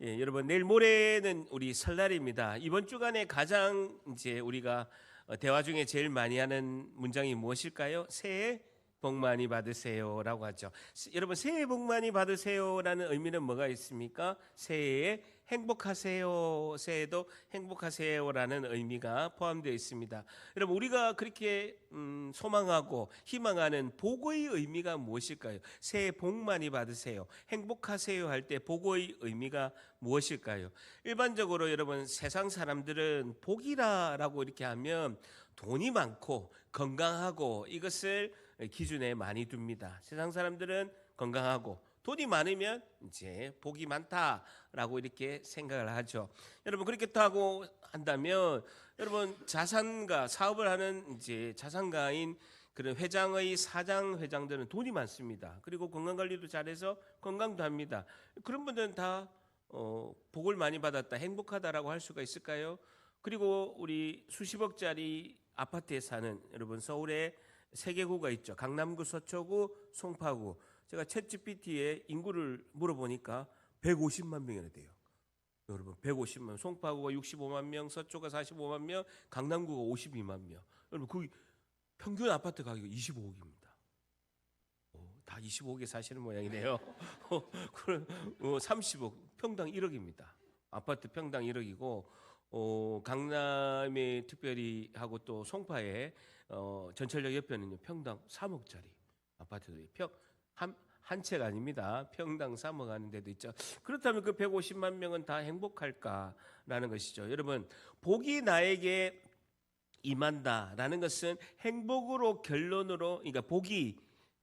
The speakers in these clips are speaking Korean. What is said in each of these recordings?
여러분 내일 모레는 우리 설날입니다. 이번 주간에 가장 이제 우리가 대화 중에 제일 많이 하는 문장이 무엇일까요? 새해 복 많이 받으세요라고 하죠. 여러분 새해 복 많이 받으세요라는 의미는 뭐가 있습니까? 새해에 행복하세요. 새해도 행복하세요라는 의미가 포함되어 있습니다. 여러분 우리가 그렇게 소망하고 희망하는 복의 의미가 무엇일까요? 새해 복 많이 받으세요. 행복하세요 할 때 복의 의미가 무엇일까요? 일반적으로 여러분 세상 사람들은 복이라고 이렇게 하면 돈이 많고 건강하고 이것을 기준에 많이 둡니다. 세상 사람들은 건강하고 돈이 많으면 이제 복이 많다라고 이렇게 생각을 하죠. 여러분 그렇게 하고 한다면 여러분 자산가 사업을 하는 이제 자산가인 그런 회장의 사장 회장들은 돈이 많습니다. 그리고 건강 관리도 잘해서 건강도 합니다. 그런 분들은 다 복을 많이 받았다, 행복하다라고 할 수가 있을까요? 그리고 우리 수십억짜리 아파트에 사는 여러분 서울에 세 개구가 있죠. 강남구, 서초구, 송파구. 제가 챗GPT에 인구를 물어보니까 150만 명이나 돼요. 여러분 150만, 송파구가 65만 명, 서초가 45만 명, 강남구가 52만 명. 여러분 그 평균 아파트 가격이 25억입니다. 다 25억에 사시는 모양이네요. 그럼 30억, 평당 1억입니다. 아파트 평당 1억이고 강남에 특별히 하고 또 송파에 전철역 옆에는요 평당 3억짜리 아파트들이 한 채가 아닙니다. 평당 3억 하는 데도 있죠. 그렇다면 그 150만 명은 다 행복할까라는 것이죠. 여러분 복이 나에게 임한다라는 것은 행복으로 결론으로, 그러니까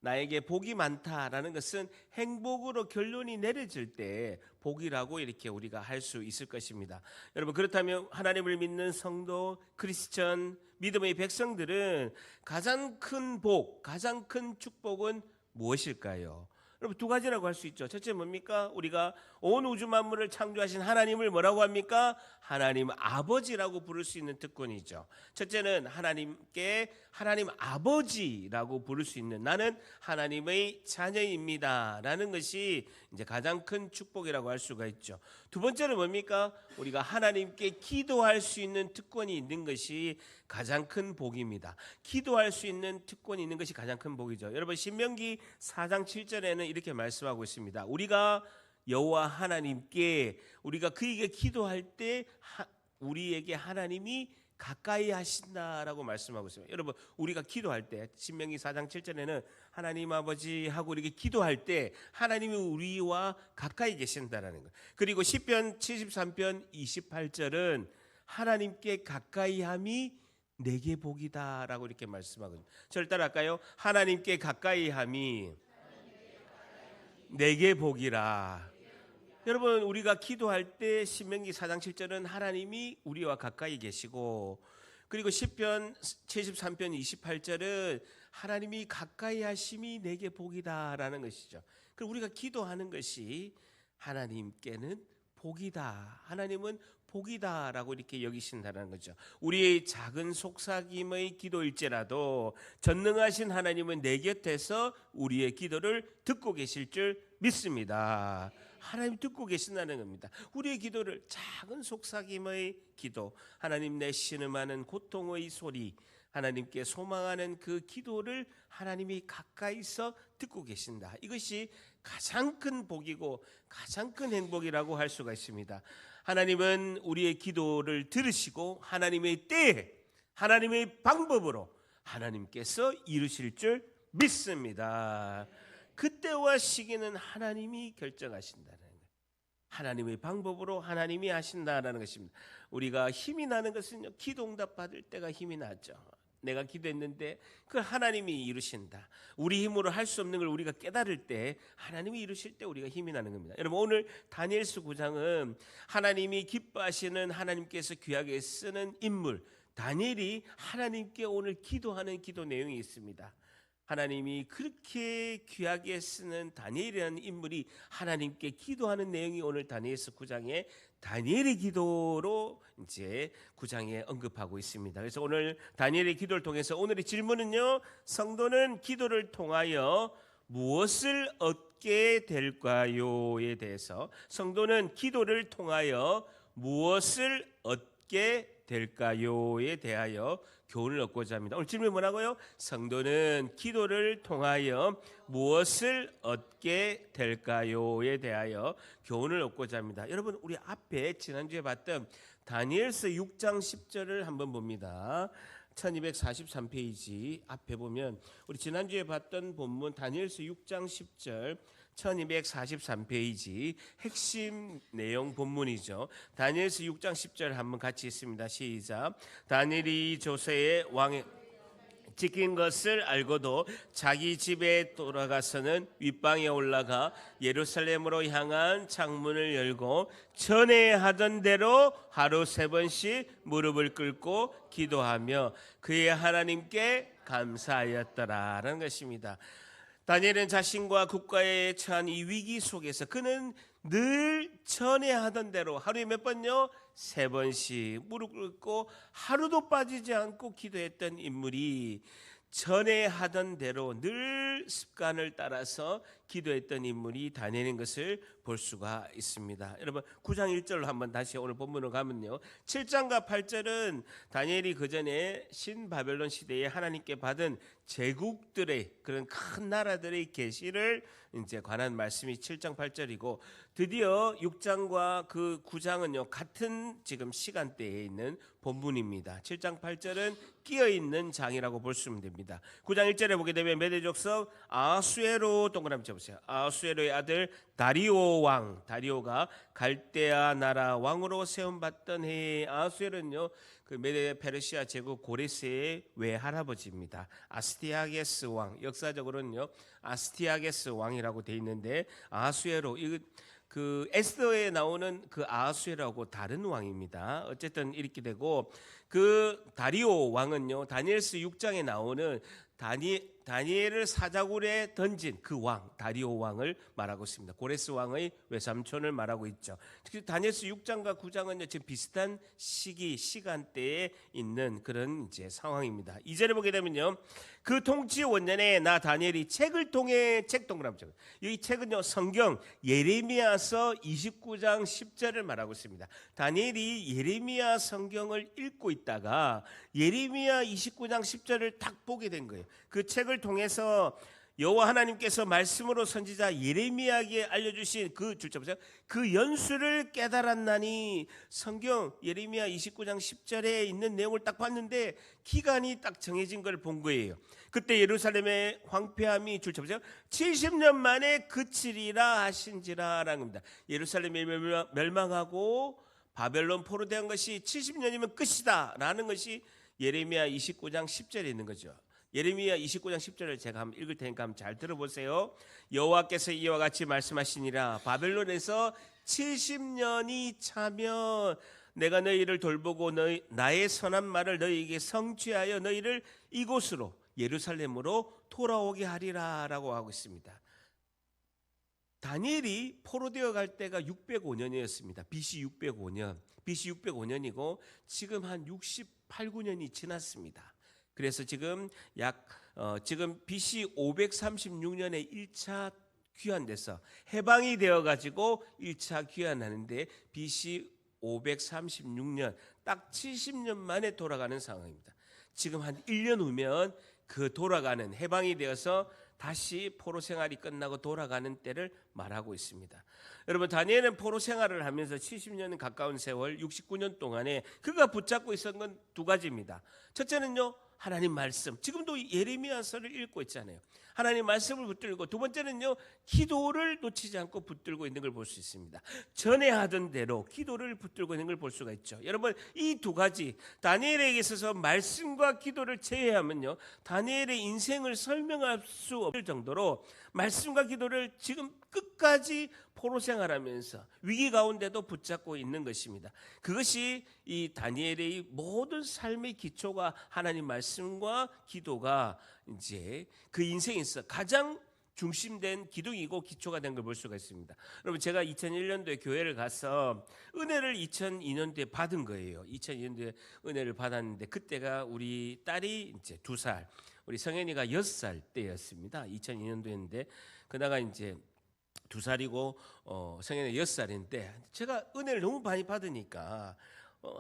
나에게 복이 많다라는 것은 행복으로 결론이 내려질 때 복이라고 이렇게 우리가 할 수 있을 것입니다. 여러분 그렇다면 하나님을 믿는 성도, 크리스천, 믿음의 백성들은 가장 큰 복, 가장 큰 축복은 무엇일까요? 여러분 두 가지라고 할 수 있죠. 첫째 뭡니까? 우리가 온 우주 만물을 창조하신 하나님을 뭐라고 합니까? 하나님 아버지라고 부를 수 있는 특권이죠. 첫째는 하나님께 하나님 아버지라고 부를 수 있는, 나는 하나님의 자녀입니다 라는 것이 이제 가장 큰 축복이라고 할 수가 있죠. 두 번째는 뭡니까? 우리가 하나님께 기도할 수 있는 특권이 있는 것이 가장 큰 복입니다. 기도할 수 있는 특권이 있는 것이 가장 큰 복이죠. 여러분 신명기 4장 7절에는 이렇게 말씀하고 있습니다. 우리가 여호와 하나님께, 우리가 그에게 기도할 때 우리에게 하나님이 가까이 하신다라고 말씀하고 있습니다. 여러분 우리가 기도할 때 신명기 4장 7절에는 하나님 아버지 하고 이렇게 기도할 때 하나님이 우리와 가까이 계신다라는 것. 그리고 시편 73편 28절은 하나님께 가까이함이 내게 복이다라고 이렇게 말씀하거든요. 저를 따라할까요? 하나님께 가까이함이 내게 복이라. 여러분 우리가 기도할 때 신명기 4장 7절은 하나님이 우리와 가까이 계시고, 그리고 시편 73편 28절은 하나님이 가까이 하심이 내게 복이다라는 것이죠. 그럼 우리가 기도하는 것이 하나님께는 복이다, 하나님은 복이다라고 이렇게 여기신다는 거죠. 우리의 작은 속삭임의 기도일지라도 전능하신 하나님은 내 곁에서 우리의 기도를 듣고 계실 줄 믿습니다. 하나님 듣고 계신다는 겁니다. 우리의 기도를, 작은 속삭임의 기도, 하나님 내 신음하는 고통의 소리, 하나님께 소망하는 그 기도를 하나님이 가까이서 듣고 계신다. 이것이 가장 큰 복이고 가장 큰 행복이라고 할 수가 있습니다. 하나님은 우리의 기도를 들으시고 하나님의 때에, 하나님의 방법으로 하나님께서 이루실 줄 믿습니다. 그때와 시기는 하나님이 결정하신다는 거예요. 하나님의 방법으로 하나님이 하신다라는 것입니다. 우리가 힘이 나는 것은요, 기도응답 받을 때가 힘이 나죠. 내가 기도했는데 그걸 하나님이 이루신다. 우리 힘으로 할 수 없는 걸 우리가 깨달을 때 하나님이 이루실 때 우리가 힘이 나는 겁니다. 여러분 오늘 다니엘서 9장은 하나님이 기뻐하시는, 하나님께서 귀하게 쓰는 인물 다니엘이 하나님께 오늘 기도하는 기도 내용이 있습니다. 하나님이 그렇게 귀하게 쓰는 다니엘이라는 인물이 하나님께 기도하는 내용이 오늘 다니엘서 9장에 다니엘의 기도로 이제 9장에 언급하고 있습니다. 그래서 오늘 다니엘의 기도를 통해서 오늘의 질문은요, 성도는 기도를 통하여 무엇을 얻게 될까요에 대해서 성도는 기도를 통하여 무엇을 얻게 될까요에 대하여 교훈을 얻고자 합니다. 오늘 질문이 뭐라고요? 성도는 기도를 통하여 무엇을 얻게 될까요에 대하여 교훈을 얻고자 합니다. 여러분, 우리 앞에 지난주에 봤던 다니엘서 6장 10절을 한번 봅니다. 1243페이지 앞에 보면 우리 지난주에 봤던 본문 다니엘서 6장 10절 1243페이지 핵심 내용 본문이죠. 다니엘서 6장 10절 한번 같이 읽습니다. 시작. 다니엘이 조세의 왕의 지킨 것을 알고도 자기 집에 돌아가서는 윗방에 올라가 예루살렘으로 향한 창문을 열고 전에 하던 대로 하루 3번씩 무릎을 꿇고 기도하며 그의 하나님께 감사하였더라라는 것입니다. 다니엘은 자신과 국가에 처한 이 위기 속에서 그는 늘 전에 하던 대로 하루에 몇 번요? 3번씩 무릎 꿇고 하루도 빠지지 않고 기도했던 인물이 전에 하던 대로 늘 습관을 따라서 기도했던 인물이 다니엘인 것을 볼 수가 있습니다. 여러분 9장 1절로 한번 다시 오늘 본문으로 가면요. 7장과 8절은 다니엘이 그전에 신바벨론 시대에 하나님께 받은 제국들의 그런 큰 나라들의 계시를 이제 관한 말씀이 7장 8절이고 드디어 6장과 그 9장은요 같은 지금 시간대에 있는 본문입니다. 7장 8절은 끼어 있는 장이라고 볼 수 됩니다. 9장 1절에 보게 되면 메대족속 아수에로 동그라미 쳐보세요. 아수에로의 아들 다리오 왕, 다리오가 갈대아 나라 왕으로 세움받던 해에 아수에로는요 그 메데 페르시아 제국 고레스의 외할아버지입니다. 아스티아게스 왕, 역사적으로는요 아스티아게스 왕이라고 돼 있는데 아수에로 그 에스더에 나오는 그 아수에라고 다른 왕입니다. 어쨌든 이렇게 되고 그 다리오 왕은요 다니엘서 6장에 나오는 다니엘을 사자굴에 던진 그 왕 다리오 왕을 말하고 있습니다. 고레스 왕의 외삼촌을 말하고 있죠. 특히 다니엘서 6장과 9장은 지금 비슷한 시간대에 있는 그런 이제 상황입니다. 2절에 보게 되면요. 그 통치 원년에 나 다니엘이 책을 통해 책 동그라미 이 책은요 성경 예레미야서 29장 10절을 말하고 있습니다. 다니엘이 예레미야 성경을 읽고 있다가 예레미야 29장 10절을 딱 보게 된 거예요. 그 책을 통해서 여호와 하나님께서 말씀으로 선지자 예레미야에게 알려주신 그 줄자 보세요. 그 연수를 깨달았나니 성경 예레미야 29장 10절에 있는 내용을 딱 봤는데 기간이 딱 정해진 걸 본 거예요. 그때 예루살렘의 황폐함이 줄자 보세요. 70년 만에 그치리라 하신지라라는 겁니다. 예루살렘이 멸망하고 바벨론 포로된 것이 70년이면 끝이다라는 것이 예레미야 29장 10절에 있는 거죠. 예레미야 29장 10절을 제가 한번 읽을 테니까 한번 잘 들어보세요. 여호와께서 이와 같이 말씀하시니라 바벨론에서 70년이 차면 내가 너희를 돌보고 나의 선한 말을 너희에게 성취하여 너희를 이곳으로 예루살렘으로 돌아오게 하리라 라고 하고 있습니다. 다니엘이 포로되어 갈 때가 605년이었습니다. BC 605년. BC 605년이고 지금 한 68, 9년이 지났습니다. 그래서 지금 지금 BC 536년에 1차 귀환돼서 해방이 되어 가지고 1차 귀환하는데 BC 536년 딱 70년 만에 돌아가는 상황입니다. 지금 한 1년 후면 그 돌아가는 해방이 되어서 다시 포로 생활이 끝나고 돌아가는 때를 말하고 있습니다. 여러분 다니엘은 포로 생활을 하면서 70년 가까운 세월 69년 동안에 그가 붙잡고 있었던 건 두 가지입니다. 첫째는요 하나님 말씀. 지금도 예레미야서를 읽고 있잖아요. 하나님 말씀을 붙들고 두 번째는요 기도를 놓치지 않고 붙들고 있는 걸 볼 수 있습니다. 전에 하던 대로 기도를 붙들고 있는 걸 볼 수가 있죠. 여러분 이 두 가지 다니엘에게 있어서 말씀과 기도를 제외하면요 다니엘의 인생을 설명할 수 없을 정도로 말씀과 기도를 지금 끝까지 포로 생활하면서 위기 가운데도 붙잡고 있는 것입니다. 그것이 이 다니엘의 모든 삶의 기초가 하나님 말씀과 기도가 이제 그 인생에서 가장 중심된 기둥이고 기초가 된 걸 볼 수가 있습니다. 여러분, 제가 2001년도에 교회를 가서 은혜를 2002년도에 받은 거예요. 2002년도에 은혜를 받았는데 그때가 우리 딸이 이제 2살, 우리 성현이가 6살 때였습니다. 2002년도였는데 그나가 이제 2살이고 성현이 6살인데 제가 은혜를 너무 많이 받으니까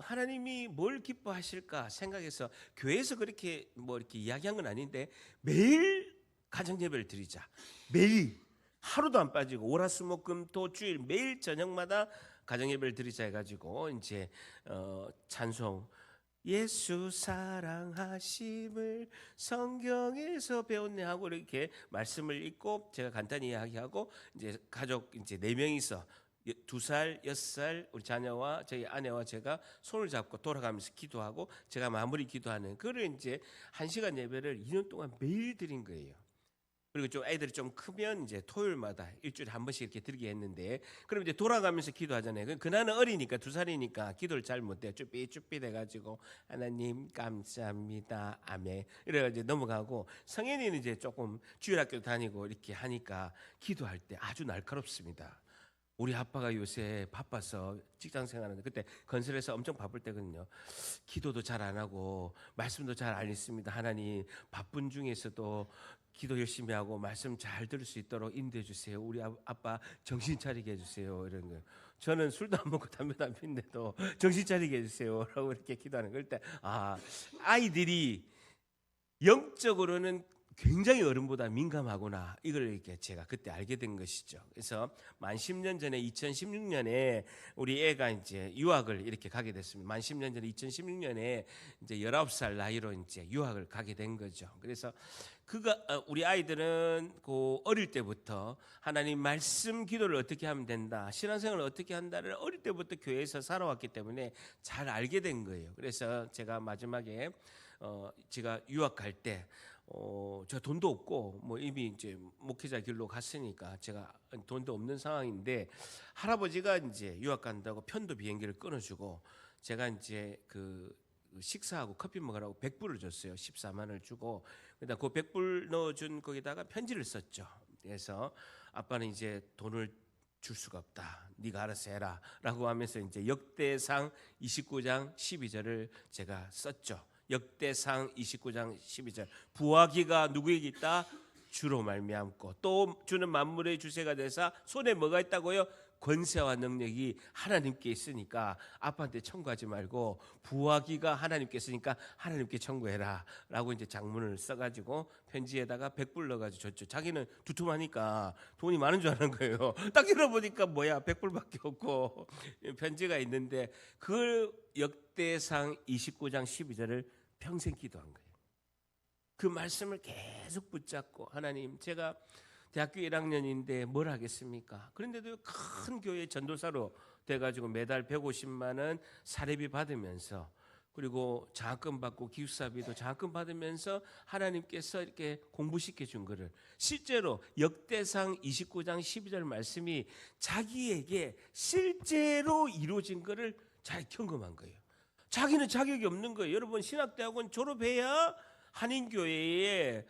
하나님이 뭘 기뻐하실까 생각해서 교회에서 그렇게 뭐 이렇게 이야기한 건 아닌데 매일 가정 예배를 드리자. 매일 하루도 안 빠지고 월화수목금토 주일 매일 저녁마다 가정 예배를 드리자 해가지고 이제 찬송 예수 사랑하심을 성경에서 배웠네 하고 이렇게 말씀을 읽고 제가 간단히 이야기하고 이제 가족 이제 4명이서 2살, 6살 우리 자녀와 저희 아내와 제가 손을 잡고 돌아가면서 기도하고 제가 마무리 기도하는 그를 이제 1시간 예배를 2년 동안 매일 드린 거예요. 그리고 좀 애들이 좀 크면 이제 토요일마다 일주일에 한 번씩 이렇게 드리게 했는데 그럼 이제 돌아가면서 기도하잖아요. 그날은 어리니까 2살이니까 기도를 잘 못해요. 쭈삣쭈삣 해가지고 하나님 감사합니다 아멘 이래가지고 넘어가고 성현이는 이제 조금 주일학교 다니고 이렇게 하니까 기도할 때 아주 날카롭습니다. 우리 아빠가 요새 바빠서 직장 생활하는데 그때 건설에서 엄청 바쁠 때거든요. 기도도 잘 안 하고 말씀도 잘 안 읽습니다. 하나님 바쁜 중에서도 기도 열심히 하고 말씀 잘 들을 수 있도록 인도해 주세요. 우리 아빠 정신 차리게 해주세요. 이런 거. 저는 술도 안 먹고 담배도 안 피는데도 정신 차리게 해주세요. 라고 이렇게 기도하는 걸 때 아이들이 영적으로는 굉장히 어른보다 민감하구나 이걸 이렇게 제가 그때 알게 된 것이죠. 그래서 만 10년 전에 2016년에 우리 애가 이제 유학을 이렇게 가게 됐습니다. 만 10년 전에 2016년에 이제 19살 나이로 이제 유학을 가게 된 거죠. 그래서 우리 아이들은 그 어릴 때부터 하나님 말씀 기도를 어떻게 하면 된다, 신앙생활을 어떻게 한다를 어릴 때부터 교회에서 살아왔기 때문에 잘 알게 된 거예요. 그래서 제가 마지막에 제가 유학 갈때 저 돈도 없고 뭐 이미 이제 목회자 길로 갔으니까 제가 돈도 없는 상황인데 할아버지가 이제 유학 간다고 편도 비행기를 끊어주고 제가 이제 그 식사하고 커피 먹으라고 100불을 줬어요. 14만을 주고 그다음 그 100불 넣어준 거기다가 편지를 썼죠. 그래서 아빠는 이제 돈을 줄 수가 없다. 네가 알아서 해라. 라고 하면서 이제 역대상 29장 12절을 제가 썼죠. 역대상 29장 12절 부하기가 누구에게 있다? 주로 말미암고 또 주는 만물의 주세가 되사 손에 뭐가 있다고요? 권세와 능력이 하나님께 있으니까 아빠한테 청구하지 말고 부하기가 하나님께 있으니까 하나님께 청구해라 라고 이제 장문을 써가지고 편지에다가 100불 넣어가지고 줬죠. 자기는 두툼하니까 돈이 많은 줄 아는 거예요. 딱 열어보니까 뭐야 100불밖에 없고 편지가 있는데 그걸 역대상 29장 12절을 평생 기도한 거예요. 그 말씀을 계속 붙잡고 하나님 제가 대학교 1학년인데 뭘 하겠습니까? 그런데도 큰 교회 전도사로 돼가지고 매달 150만 원 사례비 받으면서 그리고 장학금 받고 기숙사비도 장학금 받으면서 하나님께서 이렇게 공부시켜 준 거를 실제로 역대상 29장 12절 말씀이 자기에게 실제로 이루어진 거를 잘 경험한 거예요. 자기는 자격이 없는 거예요. 여러분 신학대학원 졸업해야 한인교회에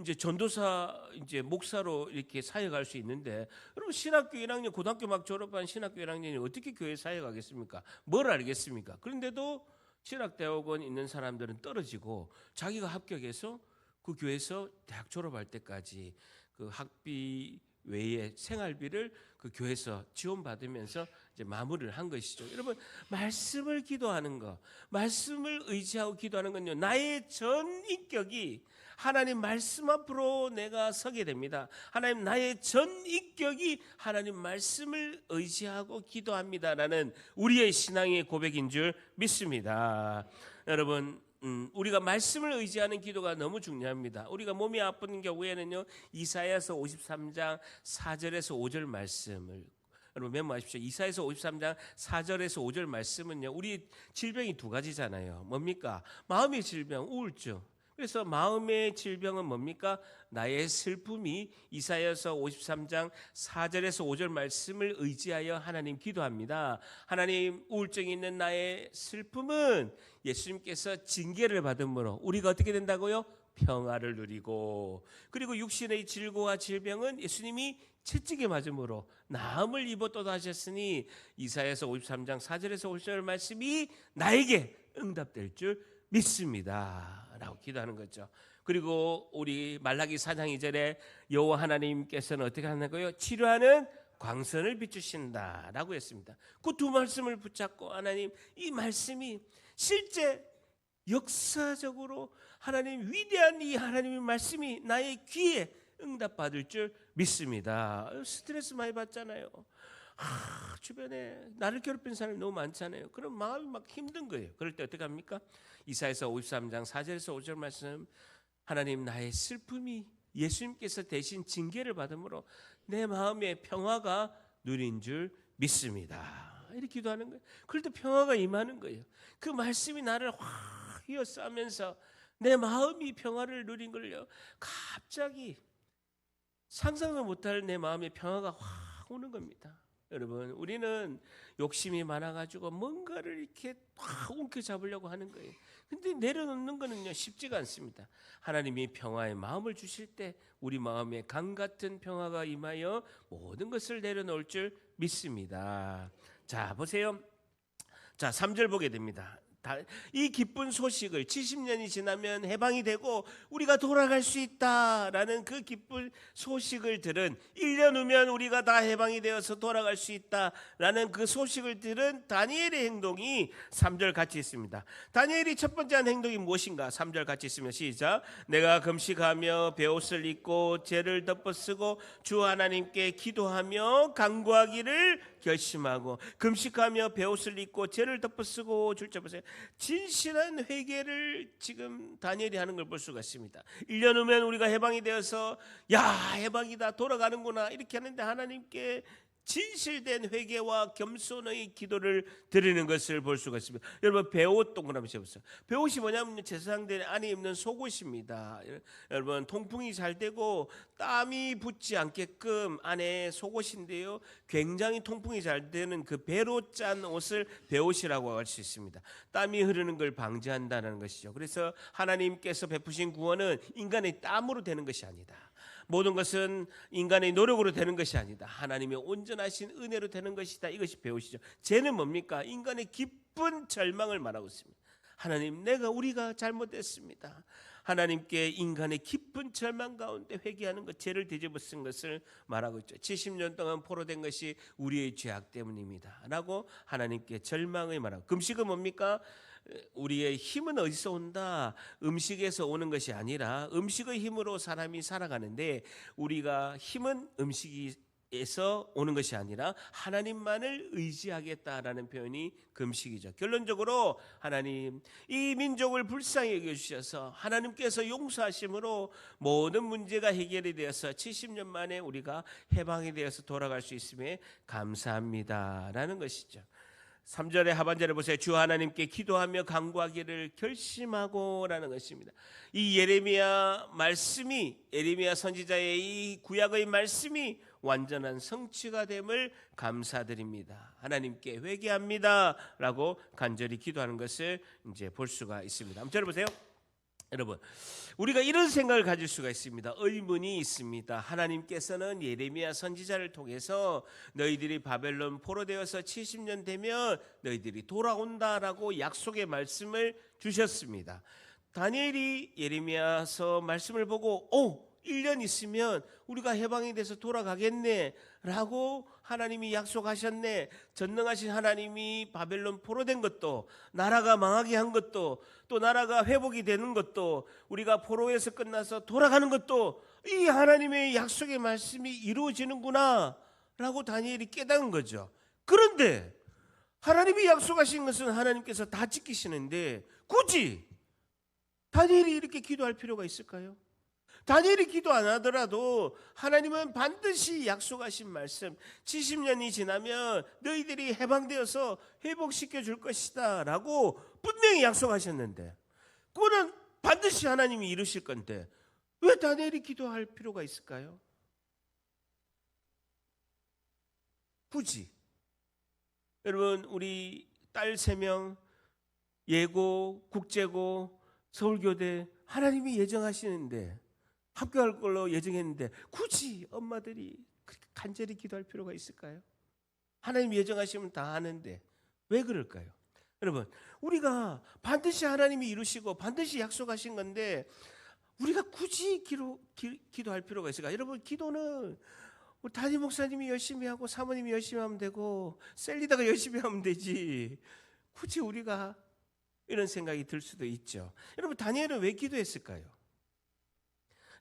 이제 전도사 이제 목사로 이렇게 사역할 수 있는데 여러분 신학교 1학년 고등학교 막 졸업한 신학교 1학년이 어떻게 교회 사역하겠습니까? 뭘 알겠습니까? 그런데도 신학대학원 있는 사람들은 떨어지고 자기가 합격해서 그 교회에서 대학 졸업할 때까지 그 학비 외에 생활비를 그 교회에서 지원받으면서 이제 마무리를 한 것이죠. 여러분 말씀을 기도하는 거, 말씀을 의지하고 기도하는 건요 나의 전 인격이 하나님 말씀 앞으로 내가 서게 됩니다. 하나님 나의 전 인격이 하나님 말씀을 의지하고 기도합니다라는 우리의 신앙의 고백인 줄 믿습니다. 여러분 우리가 말씀을 의지하는 기도가 너무 중요합니다. 우리가 몸이 아픈 경우에는요 이사야서 53장 4절에서 5절 말씀을 여러분 메모하십시오. 이사야서 53장 4절에서 5절 말씀은요 우리 질병이 2가지잖아요. 뭡니까? 마음의 질병, 우울증. 그래서 마음의 질병은 뭡니까? 나의 슬픔이 이사야서 53장 4절에서 5절 말씀을 의지하여 하나님 기도합니다. 하나님 우울증이 있는 나의 슬픔은 예수님께서 징계를 받음으로 우리가 어떻게 된다고요? 평화를 누리고, 그리고 육신의 질고와 질병은 예수님이 채찍에 맞음으로 나음을 입어 또다하셨으니 이사야서 53장 4절에서 5절 말씀이 나에게 응답될 줄 믿습니다 라고 기도하는 거죠. 그리고 우리 말라기 4장 2절에 여호와 하나님께서는 어떻게 하나고요? 치료하는 광선을 비추신다 라고 했습니다. 그 두 말씀을 붙잡고 하나님, 이 말씀이 실제 역사적으로 하나님, 위대한 이 하나님의 말씀이 나의 귀에 응답받을 줄 믿습니다. 스트레스 많이 받잖아요. 주변에 나를 괴롭힌 사람이 너무 많잖아요. 그럼 마음이 막 힘든 거예요. 그럴 때 어떻게 합니까? 이사야서 53장 4절에서 5절 말씀, 하나님, 나의 슬픔이 예수님께서 대신 징계를 받음으로 내 마음에 평화가 누린 줄 믿습니다. 이렇게 기도하는 거예요. 그럴 때 평화가 임하는 거예요. 그 말씀이 나를 확 휘어싸면서 내 마음이 평화를 누린 걸요, 갑자기 상상도 못할 내 마음에 평화가 확 오는 겁니다. 여러분, 우리는 욕심이 많아가지고 뭔가를 이렇게 확 움켜잡으려고 하는 거예요. 근데 내려놓는 거는요, 쉽지가 않습니다. 하나님이 평화의 마음을 주실 때 우리 마음에 강 같은 평화가 임하여 모든 것을 내려놓을 줄 믿습니다. 자, 보세요. 자, 3절 보게 됩니다. 이 기쁜 소식을 70년이 지나면 해방이 되고 우리가 돌아갈 수 있다라는 그 기쁜 소식을 들은, 1년 후면 우리가 다 해방이 되어서 돌아갈 수 있다라는 그 소식을 들은 다니엘의 행동이 3절 같이 있습니다. 다니엘이 첫 번째 한 행동이 무엇인가? 3절 같이 있으면 시작. 내가 금식하며 베옷을 입고 죄를 덮어쓰고 주 하나님께 기도하며 간구하기를 결심하고, 금식하며 베옷을 입고 죄를 덮어쓰고, 줄자 보세요. 진실한 회개를 지금 다니엘이 하는 걸 볼 수가 있습니다. 1년 후면 우리가 해방이 되어서 야, 해방이다, 돌아가는구나, 이렇게 하는데 하나님께 진실된 회개와 겸손의 기도를 드리는 것을 볼 수가 있습니다. 여러분, 베옷 동그라미 쳐보세요. 베옷이 뭐냐면 제사장들 안에 입는 속옷입니다. 여러분, 통풍이 잘 되고 땀이 붙지 않게끔 안에 속옷인데요, 굉장히 통풍이 잘 되는 그 배로 짠 옷을 베옷이라고 할 수 있습니다. 땀이 흐르는 걸 방지한다는 것이죠. 그래서 하나님께서 베푸신 구원은 인간의 땀으로 되는 것이 아니다. 모든 것은 인간의 노력으로 되는 것이 아니다. 하나님의 온전하신 은혜로 되는 것이다. 이것이 베옷이죠. 죄는 뭡니까? 인간의 깊은 절망을 말하고 있습니다. 하나님, 우리가 잘못했습니다. 하나님께 인간의 깊은 절망 가운데 회개하는 것, 죄를 뒤집어 쓴 것을 말하고 있죠. 70년 동안 포로된 것이 우리의 죄악 때문입니다 라고 하나님께 절망을 말하고, 금식은 뭡니까? 우리의 힘은 어디서 온다? 음식에서 오는 것이 아니라 음식의 힘으로 사람이 살아가는데, 우리가 힘은 음식에서 오는 것이 아니라 하나님만을 의지하겠다라는 표현이 금식이죠. 결론적으로 하나님, 이 민족을 불쌍히 여겨주셔서 하나님께서 용서하심으로 모든 문제가 해결이 되어서 70년 만에 우리가 해방이 되어서 돌아갈 수 있음에 감사합니다라는 것이죠. 3절의 하반절에 보세요. 주 하나님께 기도하며 간구하기를 결심하고 라는 것입니다. 이 예레미야 말씀이, 예레미야 선지자의 이 구약의 말씀이 완전한 성취가 됨을 감사드립니다. 하나님께 회개합니다 라고 간절히 기도하는 것을 이제 볼 수가 있습니다. 한번 들어보세요. 여러분, 우리가 이런 생각을 가질 수가 있습니다. 의문이 있습니다. 하나님께서는 예레미야 선지자를 통해서 너희들이 바벨론 포로되어서 70년 되면 너희들이 돌아온다라고 약속의 말씀을 주셨습니다. 다니엘이 예레미야서 말씀을 보고 1년 있으면 우리가 해방이 돼서 돌아가겠네 라고 하나님이 약속하셨네. 전능하신 하나님이 바벨론 포로된 것도, 나라가 망하게 한 것도, 또 나라가 회복이 되는 것도, 우리가 포로에서 끝나서 돌아가는 것도 이 하나님의 약속의 말씀이 이루어지는구나 라고 다니엘이 깨달은 거죠. 그런데 하나님이 약속하신 것은 하나님께서 다 지키시는데 굳이 다니엘이 이렇게 기도할 필요가 있을까요? 다니엘이 기도 안 하더라도 하나님은 반드시 약속하신 말씀, 70년이 지나면 너희들이 해방되어서 회복시켜 줄 것이다 라고 분명히 약속하셨는데, 그거는 반드시 하나님이 이루실 건데 왜 다니엘이 기도할 필요가 있을까요? 굳이. 여러분, 우리 딸 3명, 예고, 국제고, 서울교대 하나님이 예정하시는데 합격할 걸로 예정했는데 굳이 엄마들이 그렇게 간절히 기도할 필요가 있을까요? 하나님 예정하시면 다 하는데 왜 그럴까요? 여러분, 우리가 반드시 하나님이 이루시고 반드시 약속하신 건데 우리가 굳이 기도할 필요가 있을까요? 여러분, 기도는 우리 담임 목사님이 열심히 하고 사모님이 열심히 하면 되고 셀리다가 열심히 하면 되지 굳이 우리가 이런 생각이 들 수도 있죠. 여러분, 다니엘은 왜 기도했을까요?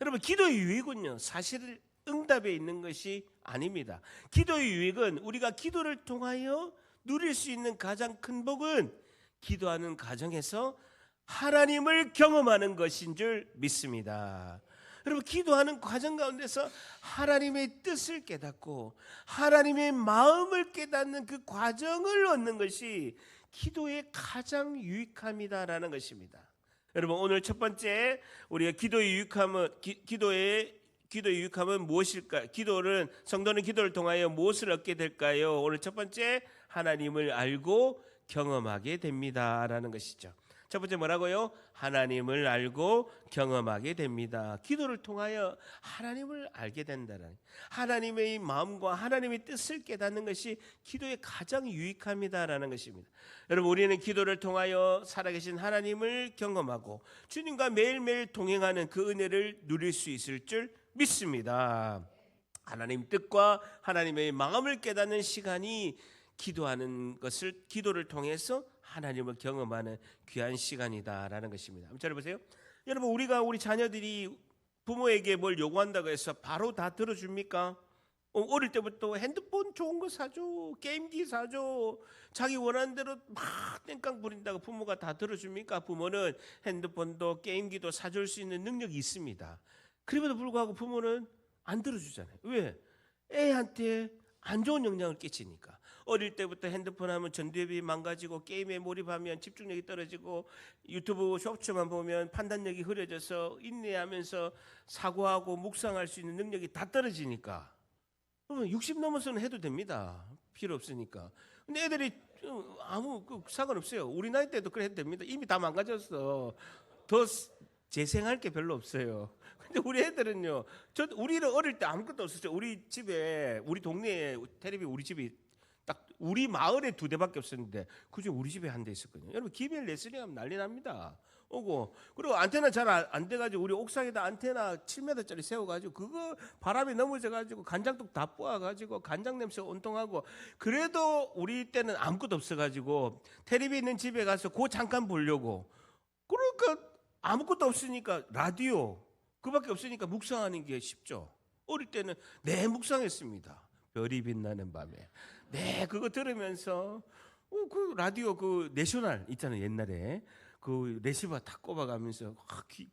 여러분, 기도의 유익은요 사실 응답에 있는 것이 아닙니다. 기도의 유익은 우리가 기도를 통하여 누릴 수 있는 가장 큰 복은 기도하는 과정에서 하나님을 경험하는 것인 줄 믿습니다. 여러분, 기도하는 과정 가운데서 하나님의 뜻을 깨닫고 하나님의 마음을 깨닫는 그 과정을 얻는 것이 기도의 가장 유익함이다라는 것입니다. 여러분, 오늘 첫 번째 우리가 기도의 유익함은 무엇일까? 성도는 기도를 통하여 무엇을 얻게 될까요? 오늘 첫 번째, 하나님을 알고 경험하게 됩니다라는 것이죠. 첫 번째 뭐라고요? 하나님을 알고 경험하게 됩니다. 기도를 통하여 하나님을 알게 된다는, 하나님의 마음과 하나님의 뜻을 깨닫는 것이 기도의 가장 유익함이다라는 것입니다. 여러분, 우리는 기도를 통하여 살아계신 하나님을 경험하고 주님과 매일매일 동행하는 그 은혜를 누릴 수 있을 줄 믿습니다. 하나님 뜻과 하나님의 마음을 깨닫는 시간이 기도를 통해서 하나님을 경험하는 귀한 시간이다라는 것입니다. 한번 잘 보세요. 여러분, 우리 자녀들이 부모에게 뭘 요구한다고 해서 바로 다 들어줍니까? 어릴 때부터 핸드폰 좋은 거 사줘, 게임기 사줘, 자기 원하는 대로 막 땡깡 부린다고 부모가 다 들어줍니까? 부모는 핸드폰도 게임기도 사줄 수 있는 능력이 있습니다. 그럼에도 불구하고 부모는 안 들어주잖아요. 왜? 애한테 안 좋은 영향을 끼치니까. 어릴 때부터 핸드폰 하면 전두엽이 망가지고 게임에 몰입하면 집중력이 떨어지고 유튜브 쇼츠만 보면 판단력이 흐려져서 인내하면서 사고하고 묵상할 수 있는 능력이 다 떨어지니까 60 넘어서는 해도 됩니다. 필요 없으니까. 근데 애들이 아무 상관없어요. 우리 나이 때도 그래 해도 됩니다. 이미 다 망가졌어. 더 재생할 게 별로 없어요. 근데 우리 애들은요, 우리는 어릴 때 아무것도 없었어요. 우리 집에, 우리 동네에 텔레비 우리 집이 딱 우리 마을에 2대밖에 없었는데 그중 우리 집에 한 대 있었거든요. 여러분, 기밀 레슬링 하면 난리 납니다. 그리고 안테나 잘 안 돼가지고 우리 옥상에다 안테나 7m짜리 세워가지고 그거 바람에 넘어져가지고 간장독 다 뽑아가지고 간장 냄새 온통하고, 그래도 우리 때는 아무것도 없어가지고 텔레비 있는 집에 가서 잠깐 보려고, 그러니까 아무것도 없으니까 라디오 그밖에 없으니까 묵상하는 게 쉽죠. 어릴 때는 묵상했습니다. 별이 빛나는 밤에. 그거 들으면서 그 라디오 그 내셔널 있잖아요. 옛날에 그 레시버 다 꼽아가면서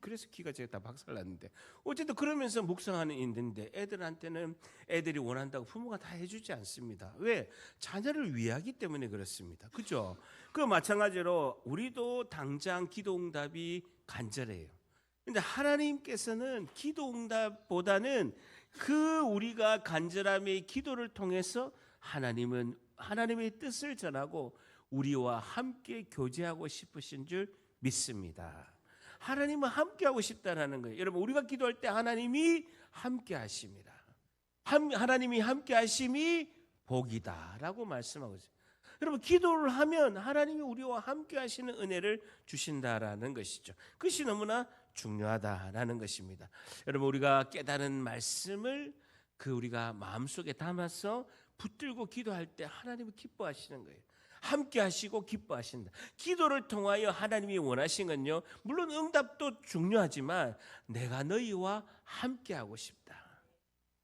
그래서 귀가 제가 다 박살났는데, 어쨌든 그러면서 묵상하는 있는데 애들한테는 애들이 원한다고 부모가 다 해주지 않습니다. 왜? 자녀를 위하기 때문에 그렇습니다. 그죠? 그 마찬가지로 우리도 당장 기도응답이 간절해요. 근데 하나님께서는 기도응답보다는 그 우리가 간절함의 기도를 통해서 하나님의 뜻을 전하고 우리와 함께 교제하고 싶으신 줄 믿습니다. 하나님은 함께하고 싶다라는 거예요. 여러분, 우리가 기도할 때 하나님이 함께 하십니다. 하나님이 함께 하심이 복이다라고 말씀하고 있어요. 여러분, 기도를 하면 하나님이 우리와 함께 하시는 은혜를 주신다라는 것이죠. 그것이 너무나 중요하다라는 것입니다. 여러분, 우리가 깨달은 말씀을 우리가 마음속에 담아서 붙들고 기도할 때 하나님은 기뻐하시는 거예요. 함께 하시고 기뻐하신다. 기도를 통하여 하나님이 원하신 건요, 물론 응답도 중요하지만 내가 너희와 함께 하고 싶다.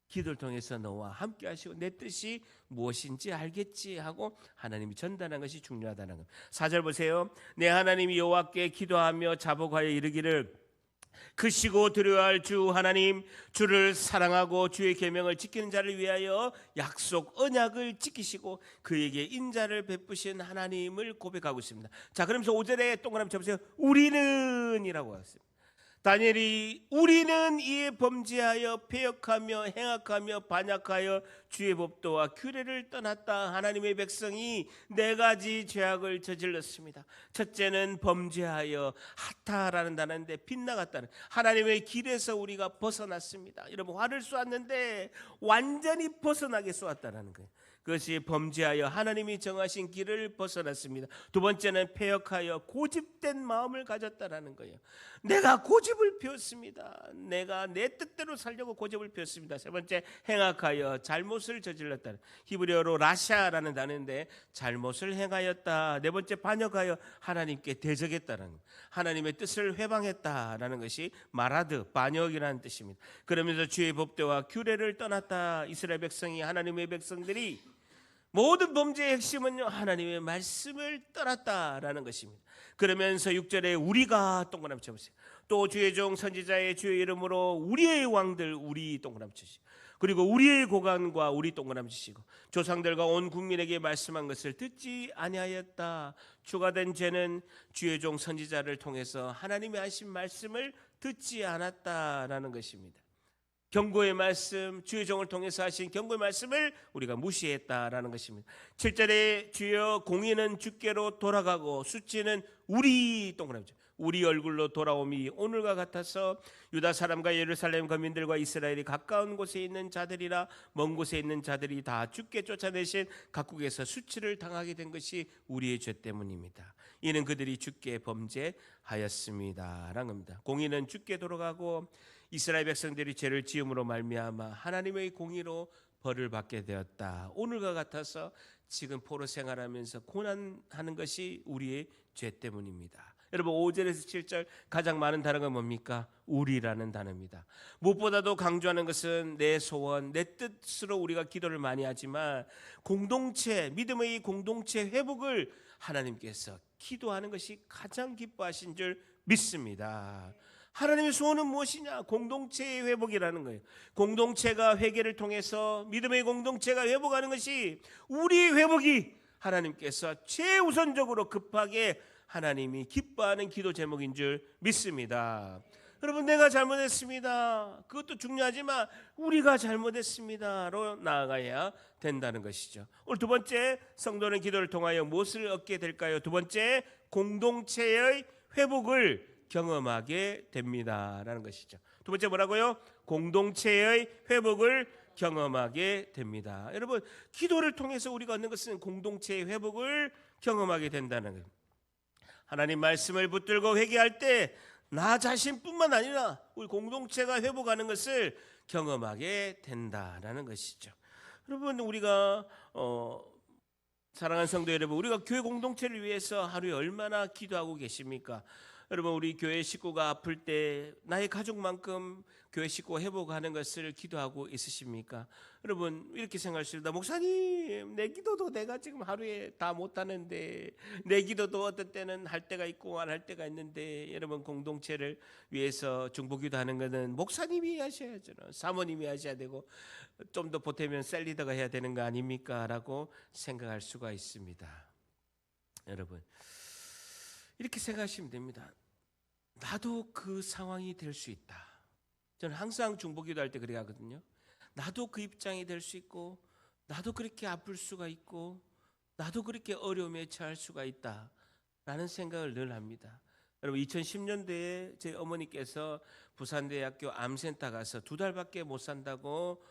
기도를 통해서 너와 함께 하시고 내 뜻이 무엇인지 알겠지 하고 하나님이 전달하는 것이 중요하다는 것. 4절 보세요. 내 하나님이 여호와께 기도하며 자복하여 이르기를, 크시고 두려워할 주 하나님, 주를 사랑하고 주의 계명을 지키는 자를 위하여 약속 언약을 지키시고 그에게 인자를 베푸신 하나님을 고백하고 있습니다. 자, 그러면서 5절에 동그라미 쳐보세요. 우리는 이라고 하셨습니다. 다니엘이 우리는 이에 범죄하여 패역하며 행악하며 반역하여 주의 법도와 규례를 떠났다. 하나님의 백성이 네 가지 죄악을 저질렀습니다. 첫째는 범죄하여, 하타라는 단어인데 빗나갔다는, 하나님의 길에서 우리가 벗어났습니다. 여러분, 활을 쏘았는데 완전히 벗어나게 쏘았다는 거예요. 그것이 범죄하여 하나님이 정하신 길을 벗어났습니다. 두 번째는 패역하여 고집된 마음을 가졌다라는 거예요. 내가 고집을 피웠습니다. 내가 내 뜻대로 살려고 고집을 피웠습니다. 세 번째, 행악하여 잘못을 저질렀다. 히브리어로 라샤라는 단어인데 잘못을 행하였다. 네 번째, 반역하여 하나님께 대적했다는, 하나님의 뜻을 회방했다라는 것이 마라드, 반역이라는 뜻입니다. 그러면서 주의 법도와 규례를 떠났다. 이스라엘 백성이, 하나님의 백성들이 모든 범죄의 핵심은요, 하나님의 말씀을 떠났다라는 것입니다. 그러면서 6절에 우리가 동그라미 쳐보세요. 또 주의 종 선지자의 주의 이름으로 우리의 왕들, 우리 동그라미 치시고, 그리고 우리의 고관과 우리 동그라미 치시고, 조상들과 온 국민에게 말씀한 것을 듣지 아니하였다. 추가된 죄는 주의 종 선지자를 통해서 하나님이 하신 말씀을 듣지 않았다라는 것입니다. 경고의 말씀, 주의 종을 통해서 하신 경고의 말씀을 우리가 무시했다라는 것입니다. 7절에 주여 공의는 주께로 돌아가고 수치는 우리 동그라미, 우리 얼굴로 돌아옴이 오늘과 같아서 유다 사람과 예루살렘 거민들과 이스라엘이 가까운 곳에 있는 자들이라 먼 곳에 있는 자들이 다 주께 쫓아내신 각국에서 수치를 당하게 된 것이 우리의 죄 때문입니다. 이는 그들이 주께 범죄하였습니다라는 겁니다. 공의는 주께 돌아가고 이스라엘 백성들이 죄를 지음으로 말미암아 하나님의 공의로 벌을 받게 되었다. 오늘과 같아서 지금 포로 생활하면서 고난하는 것이 우리의 죄 때문입니다. 여러분, 5절에서 7절 가장 많은 단어가 뭡니까? 우리라는 단어입니다. 무엇보다도 강조하는 것은 내 소원, 내 뜻으로 우리가 기도를 많이 하지만 공동체, 믿음의 공동체 회복을 하나님께서 기도하는 것이 가장 기뻐하신 줄 믿습니다. 하나님의 소원은 무엇이냐? 공동체의 회복이라는 거예요. 공동체가 회개를 통해서 믿음의 공동체가 회복하는 것이, 우리 회복이 하나님께서 최우선적으로 급하게 하나님이 기뻐하는 기도 제목인 줄 믿습니다. 여러분, 내가 잘못했습니다. 그것도 중요하지만 우리가 잘못했습니다로 나아가야 된다는 것이죠. 오늘 두 번째, 성도는 기도를 통하여 무엇을 얻게 될까요? 두 번째, 공동체의 회복을 경험하게 됩니다라는 것이죠. 두 번째 뭐라고요? 공동체의 회복을 경험하게 됩니다. 여러분, 기도를 통해서 우리가 얻는 것은 공동체의 회복을 경험하게 된다는 거예요. 하나님 말씀을 붙들고 회개할 때 나 자신뿐만 아니라 우리 공동체가 회복하는 것을 경험하게 된다라는 것이죠. 여러분, 우리가 사랑하는 성도 여러분, 우리가 교회 공동체를 위해서 하루에 얼마나 기도하고 계십니까? 여러분, 우리 교회 식구가 아플 때 나의 가족만큼 교회 식구가 회복하는 것을 기도하고 있으십니까? 여러분, 이렇게 생각하십니다. 목사님, 내 기도도 내가 지금 하루에 다 못하는데, 내 기도도 어떤 때는 할 때가 있고 안 할 때가 있는데, 여러분, 공동체를 위해서 중보기도 하는 것은 목사님이 하셔야죠. 사모님이 하셔야 되고, 좀 더 보태면 셀리더가 해야 되는 거 아닙니까? 라고 생각할 수가 있습니다. 여러분, 이렇게 생각하시면 됩니다. 나도 그 상황이 될 수 있다. 저는 항상 중보기도 할 때 그래 하거든요. 나도 그 입장이 될 수 있고, 나도 그렇게 아플 수가 있고, 나도 그렇게 어려움에 처할 수가 있다 라는 생각을 늘 합니다. 여러분, 2010년도에 제 어머니께서 부산대학교 암센터 가서 2달밖에 못 산다고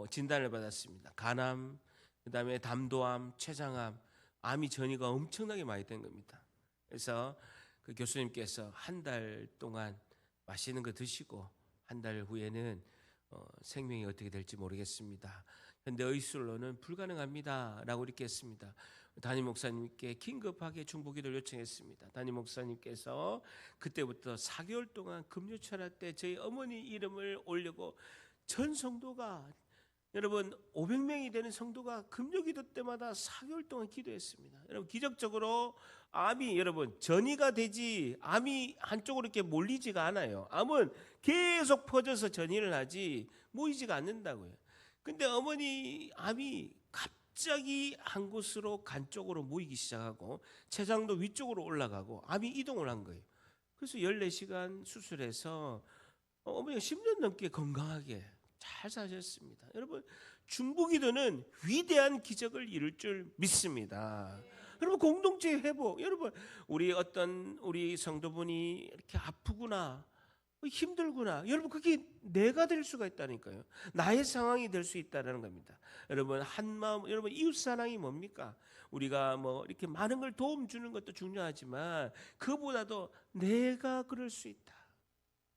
진단을 받았습니다. 간암, 그다음에 담도암, 췌장암, 암이 전이가 엄청나게 많이 된 겁니다. 그래서 그 교수님께서 1달 동안 맛있는 거 드시고 1달 후에는 생명이 어떻게 될지 모르겠습니다. 현대 의술로는 불가능합니다 라고 이렇게 했습니다. 담임 목사님께 긴급하게 중보기도를 요청했습니다. 담임 목사님께서 그때부터 4개월 동안 금요철학 때 저희 어머니 이름을 올리고 전 성도가, 여러분 500명이 되는 성도가 금요기도 때마다 4개월 동안 기도했습니다. 여러분, 기적적으로 암이, 여러분, 전이가 되지 암이 한쪽으로 이렇게 몰리지가 않아요. 암은 계속 퍼져서 전이를 하지 모이지가 않는다고요. 근데 어머니 암이 갑자기 한 곳으로 간 쪽으로 모이기 시작하고 췌장도 위쪽으로 올라가고 암이 이동을 한 거예요. 그래서 14시간 수술해서 어머니가 10년 넘게 건강하게 잘 사셨습니다. 여러분, 중보기도는 위대한 기적을 이룰 줄 믿습니다. 여러분, 공동체 회복. 여러분, 우리 성도분이 이렇게 아프구나, 힘들구나. 여러분, 그게 내가 될 수가 있다니까요. 나의 상황이 될 수 있다는 겁니다. 여러분, 한마음, 여러분, 이웃 사랑이 뭡니까? 우리가 뭐 이렇게 많은 걸 도움 주는 것도 중요하지만 그보다도 내가 그럴 수 있다.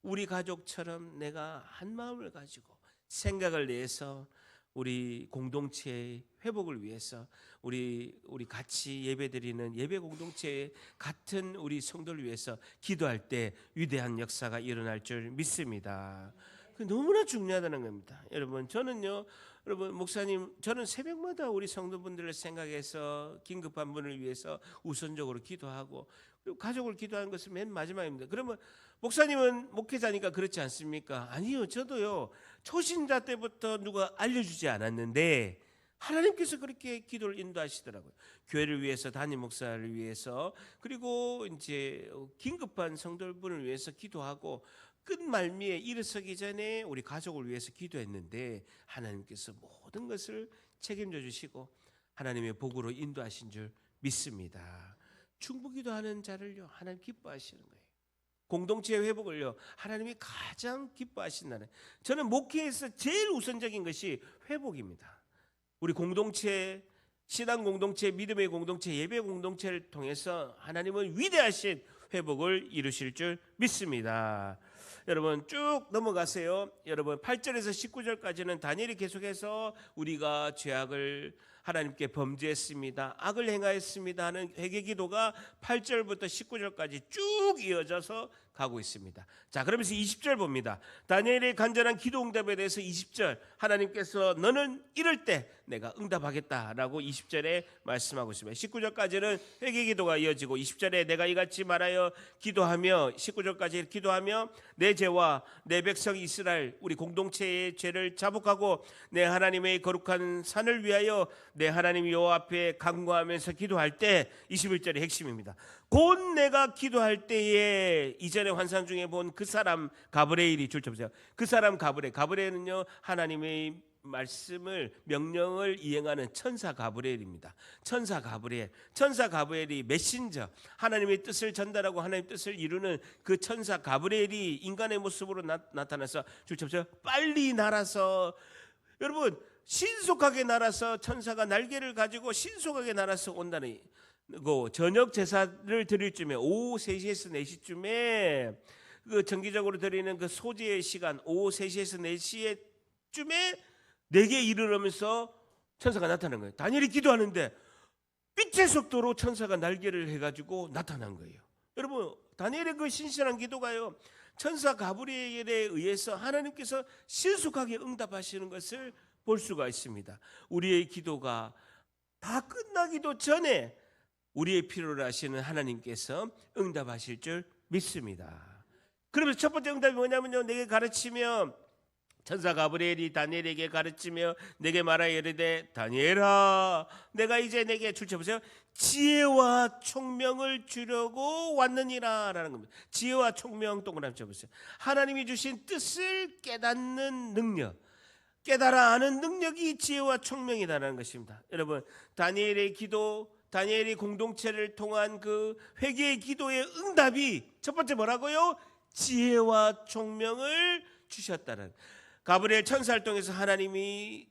우리 가족처럼 내가 한 마음을 가지고 생각을 내서 우리 공동체의 회복을 위해서 우리 같이 예배드리는 예배 공동체 같은 우리 성도를 위해서 기도할 때 위대한 역사가 일어날 줄 믿습니다. 너무나 중요하다는 겁니다. 여러분, 저는요, 여러분, 목사님, 저는 새벽마다 우리 성도분들을 생각해서 긴급한 분을 위해서 우선적으로 기도하고, 그리고 가족을 기도하는 것은 맨 마지막입니다. 그러면 목사님은 목회자니까 그렇지 않습니까? 아니요, 저도요, 초신자 때부터 누가 알려주지 않았는데 하나님께서 그렇게 기도를 인도하시더라고요. 교회를 위해서, 담임 목사를 위해서, 그리고 이제 긴급한 성도분을 위해서 기도하고 끝말미에 일어서기 전에 우리 가족을 위해서 기도했는데 하나님께서 모든 것을 책임져 주시고 하나님의 복으로 인도하신 줄 믿습니다. 충분기도하는 자를요, 하나님 기뻐하시는 거예요. 공동체 회복을요, 하나님이 가장 기뻐하신다는. 저는 목회에서 제일 우선적인 것이 회복입니다. 우리 공동체, 신앙 공동체, 믿음의 공동체, 예배 공동체를 통해서 하나님은 위대하신 회복을 이루실 줄 믿습니다. 여러분, 쭉 넘어가세요. 여러분, 8절에서 19절까지는 다니엘이 계속해서 우리가 죄악을 하나님께 범죄했습니다, 악을 행하였습니다 하는 회개 기도가 8절부터 19절까지 쭉 이어져서 가고 있습니다. 자, 그러면서 20절 봅니다. 다니엘의 간절한 기도 응답에 대해서 20절, 하나님께서 너는 이럴 때 내가 응답하겠다라고 20절에 말씀하고 있습니다. 19절까지는 회개 기도가 이어지고 20절에 내가 이같이 말하여 기도하며 19절까지 기도하며 내 죄와 내 백성 이스라엘 우리 공동체의 죄를 자복하고 내 하나님의 거룩한 산을 위하여 내 하나님 여호와 앞에 간구하면서 기도할 때 21절의 핵심입니다. 곧 내가 기도할 때에 이전에 환상 중에 본 그 사람 가브리엘이 줄쳐보세요. 그 사람 가브리엘은요, 하나님의 말씀을 명령을 이행하는 천사 가브리엘입니다. 천사 가브리엘이 메신저, 하나님의 뜻을 전달하고 하나님의 뜻을 이루는 그 천사 가브리엘이 인간의 모습으로 나타나서 줄쳐보세요. 빨리 날아서, 여러분, 신속하게 날아서 천사가 날개를 가지고 신속하게 날아서 온다는 거. 저녁 제사를 드릴 쯤에 오후 3시에서 4시쯤에 그 정기적으로 드리는 그 소제의 시간 오후 3시에서 4시쯤에 내게 이르면서 천사가 나타난 거예요. 다니엘이 기도하는데 빛의 속도로 천사가 날개를 해가지고 나타난 거예요. 여러분, 다니엘의 그 신실한 기도가요, 천사 가브리엘에 의해서 하나님께서 신속하게 응답하시는 것을 볼 수가 있습니다. 우리의 기도가 다 끝나기도 전에 우리의 필요를 아시는 하나님께서 응답하실 줄 믿습니다. 그러면서 첫 번째 응답이 뭐냐면요, 내게 가르치며, 천사 가브리엘이 다니엘에게 가르치며 내게 말하여 이르되 다니엘아, 내가 이제 내게 줄쳐보세요, 지혜와 총명을 주려고 왔느니라 라는 겁니다. 지혜와 총명, 동그라미 쳐보세요. 하나님이 주신 뜻을 깨닫는 능력, 깨달아 아는 능력이 지혜와 총명이다라는 것입니다. 여러분, 다니엘의 기도, 다니엘이 공동체를 통한 그 회개의 기도의 응답이 첫 번째 뭐라고요? 지혜와 총명을 주셨다는. 가브리엘 천사를 통해서 하나님이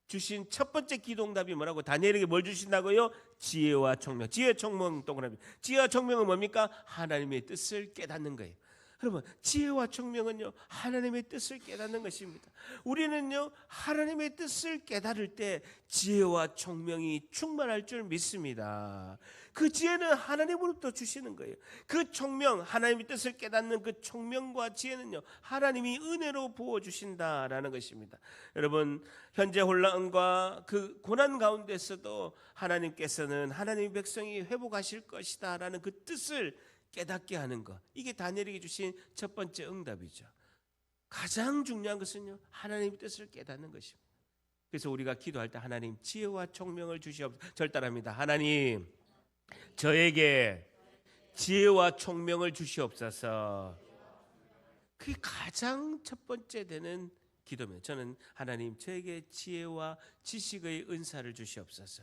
주신 첫 번째 기도 응답이 뭐라고? 다니엘에게 뭘 주신다고요? 지혜와 총명. 지혜, 총명, 동그라미. 지혜와 총명은 뭡니까? 하나님의 뜻을 깨닫는 거예요. 여러분, 지혜와 총명은요, 하나님의 뜻을 깨닫는 것입니다. 우리는요, 하나님의 뜻을 깨달을 때 지혜와 총명이 충만할 줄 믿습니다. 그 지혜는 하나님으로부터 주시는 거예요. 그 총명, 하나님의 뜻을 깨닫는 그 총명과 지혜는요, 하나님이 은혜로 부어주신다라는 것입니다. 여러분, 현재 혼란과 그 고난 가운데서도 하나님께서는 하나님의 백성이 회복하실 것이다 라는 그 뜻을 깨닫게 하는 것, 이게 다니엘에게 주신 첫 번째 응답이죠. 가장 중요한 것은요, 하나님의 뜻을 깨닫는 것입니다. 그래서 우리가 기도할 때 하나님 지혜와 총명을 주시옵소서. 절 따라합니다. 하나님, 저에게 지혜와 총명을 주시옵소서. 그게 가장 첫 번째 되는 기도면 저는 하나님 저에게 지혜와 지식의 은사를 주시옵소서.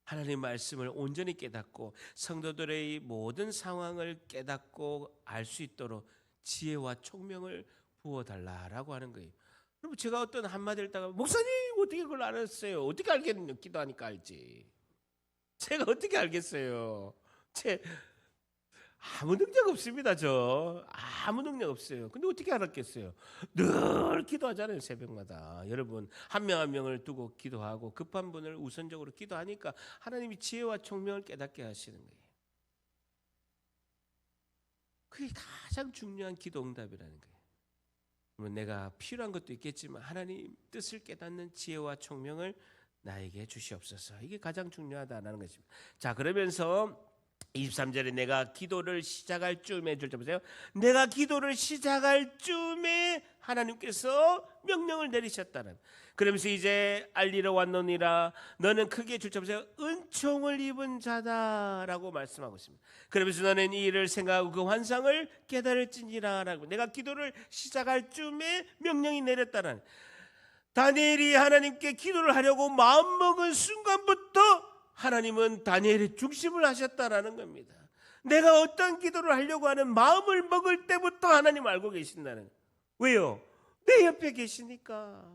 하나님 말씀을 온전히 깨닫고 성도들의 모든 상황을 깨닫고 알 수 있도록 지혜와 총명을 부어달라라고 하는 거예요. 그럼 제가 어떤 한마디를 따가 목사님 어떻게 그걸 알았어요? 어떻게 알겠노? 기도하니까 알지. 제가 어떻게 알겠어요? 아무 능력 없습니다. 저 아무 능력 없어요. 근데 어떻게 알았겠어요? 늘 기도하잖아요. 새벽마다 여러분 한 명 한 명을 두고 기도하고 급한 분을 우선적으로 기도하니까 하나님이 지혜와 총명을 깨닫게 하시는 거예요. 그게 가장 중요한 기도 응답이라는 거예요. 물론 내가 필요한 것도 있겠지만 하나님 뜻을 깨닫는 지혜와 총명을 나에게 주시옵소서. 이게 가장 중요하다는 것입니다. 자, 그러면서 23절에 내가 기도를 시작할 쯤에 줄 때 보세요. 내가 기도를 시작할 쯤에 하나님께서 명령을 내리셨다는. 그러면서 이제 알리러 왔노니라 너는 크게 줄 때 보세요. 은총을 입은 자다라고 말씀하고 있습니다. 그러면서 너는 이 일을 생각하고 그 환상을 깨달을지니라라고. 내가 기도를 시작할 쯤에 명령이 내렸다는. 다니엘이 하나님께 기도를 하려고 마음먹은 순간부터 하나님은 다니엘의 중심을 하셨다라는 겁니다. 내가 어떤 기도를 하려고 하는 마음을 먹을 때부터 하나님 알고 계신다는. 왜요? 내 옆에 계시니까.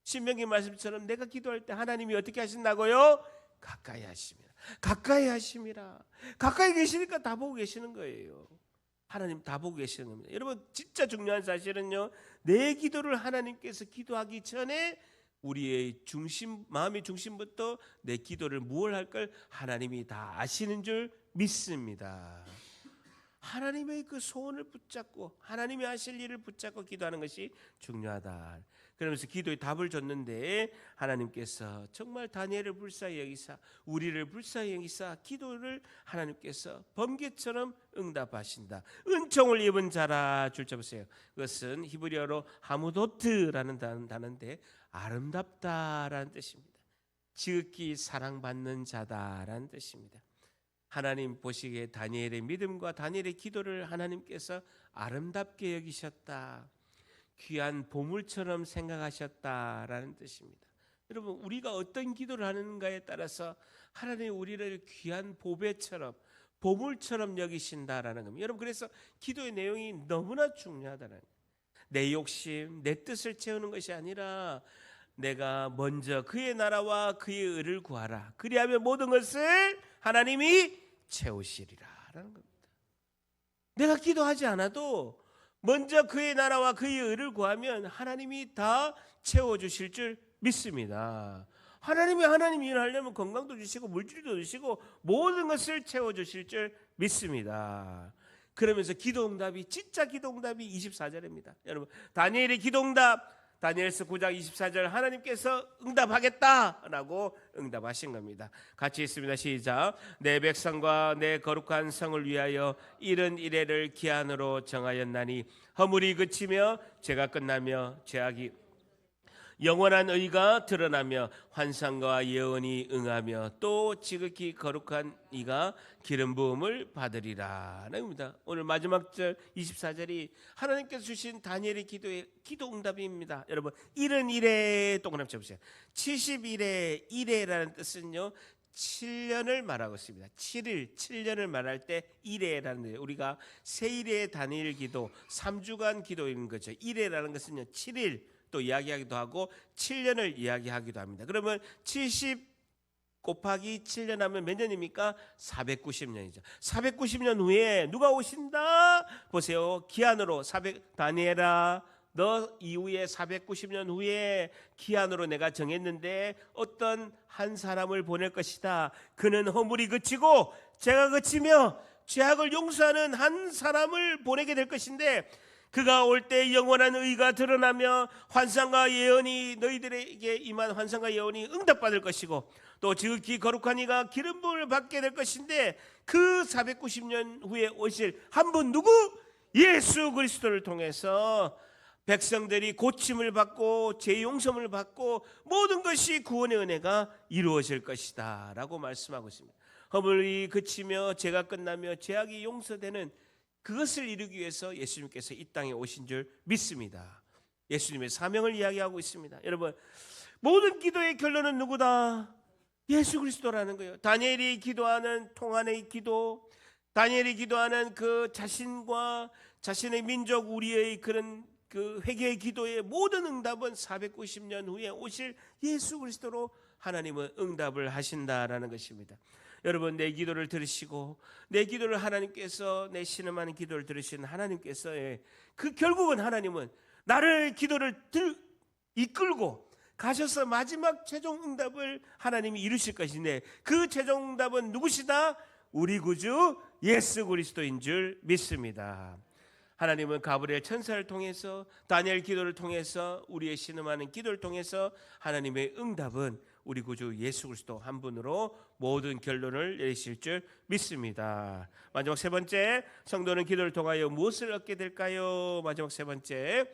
신명기 말씀처럼 내가 기도할 때 하나님이 어떻게 하신다고요? 가까이 하심이라. 가까이 하심이라. 가까이 계시니까 다 보고 계시는 거예요. 하나님 다 보고 계시는 겁니다. 여러분 진짜 중요한 사실은요. 내 기도를 하나님께서 기도하기 전에 우리의 중심, 마음의 중심부터 내 기도를 무엇 할 걸 하나님이 다 아시는 줄 믿습니다. 하나님의 그 소원을 붙잡고 하나님이 하실 일을 붙잡고 기도하는 것이 중요하다. 그러면서 기도에 답을 줬는데 하나님께서 정말 다니엘을 불쌍히 여기사 우리를 불쌍히 여기사 기도를 하나님께서 번개처럼 응답하신다. 은총을 입은 자라 줄 때 보세요. 그것은 히브리어로 하무도트라는 단어인데 아름답다라는 뜻입니다. 지극히 사랑받는 자다라는 뜻입니다. 하나님 보시기에 다니엘의 믿음과 다니엘의 기도를 하나님께서 아름답게 여기셨다. 귀한 보물처럼 생각하셨다라는 뜻입니다. 여러분 우리가 어떤 기도를 하는가에 따라서 하나님이 우리를 귀한 보배처럼 보물처럼 여기신다라는 겁니다. 여러분 그래서 기도의 내용이 너무나 중요하다는 거예요. 내 욕심, 내 뜻을 채우는 것이 아니라 내가 먼저 그의 나라와 그의 의를 구하라. 그리하면 모든 것을 하나님이 채우시리라라는 겁니다. 내가 기도하지 않아도 먼저 그의 나라와 그의 의를 구하면 하나님이 다 채워주실 줄 믿습니다. 하나님이 하나님 일을 하려면 건강도 주시고 물질도 주시고 모든 것을 채워주실 줄 믿습니다. 그러면서 기도응답이 진짜 기도응답이 24절입니다. 여러분 다니엘의 기도응답 다니엘서 9장 24절 하나님께서 응답하겠다라고 응답하신 겁니다. 같이 있습니다. 시작. 내 백성과 내 거룩한 성을 위하여 이른 이래를 기한으로 정하였나니 허물이 그치며 죄가 끝나며 죄악이 영원한 의가 드러나며 환상과 예언이 응하며 또 지극히 거룩한 이가 기름 부음을 받으리라. 라입니다. 오늘 마지막 절 24절이 하나님께서 주신 다니엘의 기도의 기도 응답입니다. 여러분 이른 이래 동그라미 쳐보세요. 70일에 이래라는 뜻은요 7년을 말하고 있습니다. 7년을 말할 때 이래라는 거예요. 우리가 세일의 다니엘 기도 3주간 기도인 거죠. 이래라는 것은요 7일 또 이야기하기도 하고 7년을 이야기하기도 합니다. 그러면 70 곱하기 7년 하면 몇 년입니까? 490년이죠. 490년 후에 누가 오신다? 보세요. 기한으로 다니엘아 너 이후에 490년 후에 기한으로 내가 정했는데 어떤 한 사람을 보낼 것이다. 그는 허물이 그치고 죄가 그치며 죄악을 용서하는 한 사람을 보내게 될 것인데 그가 올 때 영원한 의가 드러나며 환상과 예언이 너희들에게 임한 환상과 예언이 응답받을 것이고 또 지극히 거룩한 이가 기름 부음을 받게 될 것인데 그 490년 후에 오실 한 분 누구? 예수 그리스도를 통해서 백성들이 고침을 받고 죄 용서를 받고 모든 것이 구원의 은혜가 이루어질 것이다 라고 말씀하고 있습니다. 허물이 그치며 죄가 끝나며 죄악이 용서되는 그것을 이루기 위해서 예수님께서 이 땅에 오신 줄 믿습니다. 예수님의 사명을 이야기하고 있습니다. 여러분, 모든 기도의 결론은 누구다? 예수 그리스도라는 거예요. 다니엘이 기도하는 통한의 기도, 다니엘이 기도하는 그 자신과 자신의 민족 우리의 그런 그 회개의 기도의 모든 응답은 490년 후에 오실 예수 그리스도로 하나님은 응답을 하신다라는 것입니다. 여러분, 내 기도를 들으시고 내 기도를 하나님께서, 내 신음하는 기도를 들으시는 하나님께서 그 결국은 하나님은 나를 기도를 이끌고 가셔서 마지막 최종 응답을 하나님이 이루실 것인데, 그 최종 응답은 누구시다? 우리 구주 예수 그리스도인 줄 믿습니다. 하나님은 가브리엘 천사를 통해서, 다니엘 기도를 통해서, 우리의 신음하는 기도를 통해서 하나님의 응답은 우리 구주 예수 그리스도 한 분으로 모든 결론을 내리실 줄 믿습니다. 마지막 세 번째, 성도는 기도를 통하여 무엇을 얻게 될까요? 마지막 세 번째,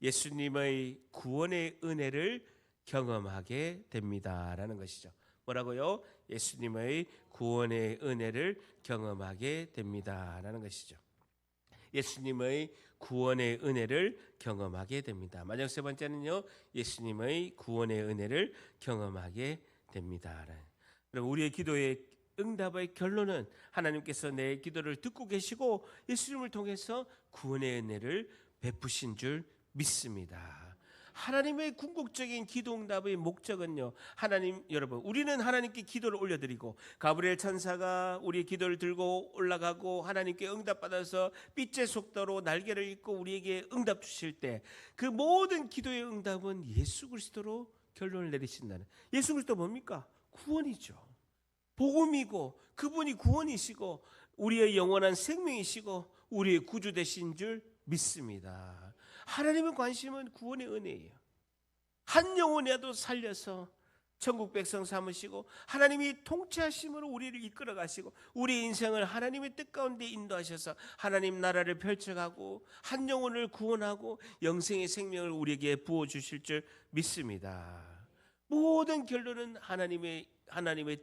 예수님의 구원의 은혜를 경험하게 됩니다라는 것이죠. 뭐라고요? 예수님의 구원의 은혜를 경험하게 됩니다라는 것이죠. 예수님의 구원의 은혜를 경험하게 됩니다. 마지막 세 번째는요, 예수님의 구원의 은혜를 경험하게 됩니다. 여러분, 우리의 기도의 응답의 결론은 하나님께서 내 기도를 듣고 계시고 예수님을 통해서 구원의 은혜를 베푸신 줄 믿습니다. 하나님의 궁극적인 기도 응답의 목적은요, 하나님, 여러분, 우리는 하나님께 기도를 올려드리고 가브리엘 천사가 우리의 기도를 들고 올라가고 하나님께 응답받아서 빛의 속도로 날개를 잇고 우리에게 응답 주실 때, 그 모든 기도의 응답은 예수 그리스도로 결론을 내리신다는. 예수 그리스도 뭡니까? 구원이죠. 복음이고 그분이 구원이시고 우리의 영원한 생명이시고 우리의 구주 되신 줄 믿습니다. 하나님의 관심은 구원의 은혜예요. 한 영혼이라도 살려서 천국 백성 삼으시고 하나님이 통치하심으로 우리를 이끌어 가시고 우리 인생을 하나님의 뜻 가운데 인도하셔서 하나님 나라를 펼쳐가고 한 영혼을 구원하고 영생의 생명을 우리에게 부어주실 줄 믿습니다. 모든 결론은 하나님의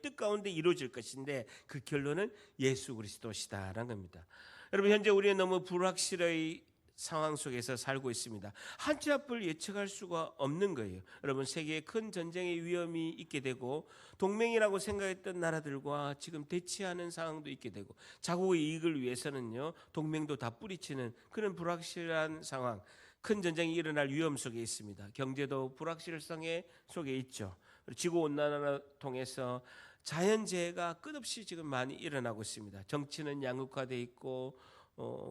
뜻 가운데 이루어질 것인데, 그 결론은 예수 그리스도시다라는 겁니다. 여러분, 현재 우리는 너무 불확실의 상황 속에서 살고 있습니다. 한치 앞을 예측할 수가 없는 거예요. 여러분, 세계에 큰 전쟁의 위험이 있게 되고 동맹이라고 생각했던 나라들과 지금 대치하는 상황도 있게 되고, 자국의 이익을 위해서는요 동맹도 다 뿌리치는 그런 불확실한 상황, 큰 전쟁이 일어날 위험 속에 있습니다. 경제도 불확실성 속에 있죠. 지구온난화를 통해서 자연재해가 끝없이 지금 많이 일어나고 있습니다. 정치는 양극화되어 있고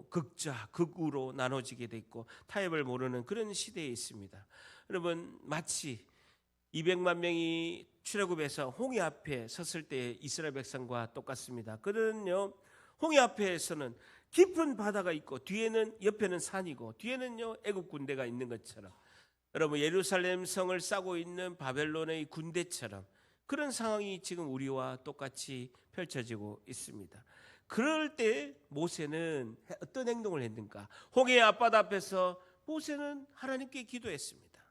극자, 극우로 나눠지게 돼 있고 타협을 모르는 그런 시대에 있습니다. 여러분, 마치 200만 명이 출애굽에서 홍해 앞에 섰을 때 이스라엘 백성과 똑같습니다. 그들은요 홍해 앞에서는 깊은 바다가 있고 뒤에는, 옆에는 산이고 뒤에는요 애국 군대가 있는 것처럼, 여러분, 예루살렘 성을 싸고 있는 바벨론의 군대처럼 그런 상황이 지금 우리와 똑같이 펼쳐지고 있습니다. 그럴 때 모세는 어떤 행동을 했는가? 홍해의 앞바다 앞에서 모세는 하나님께 기도했습니다.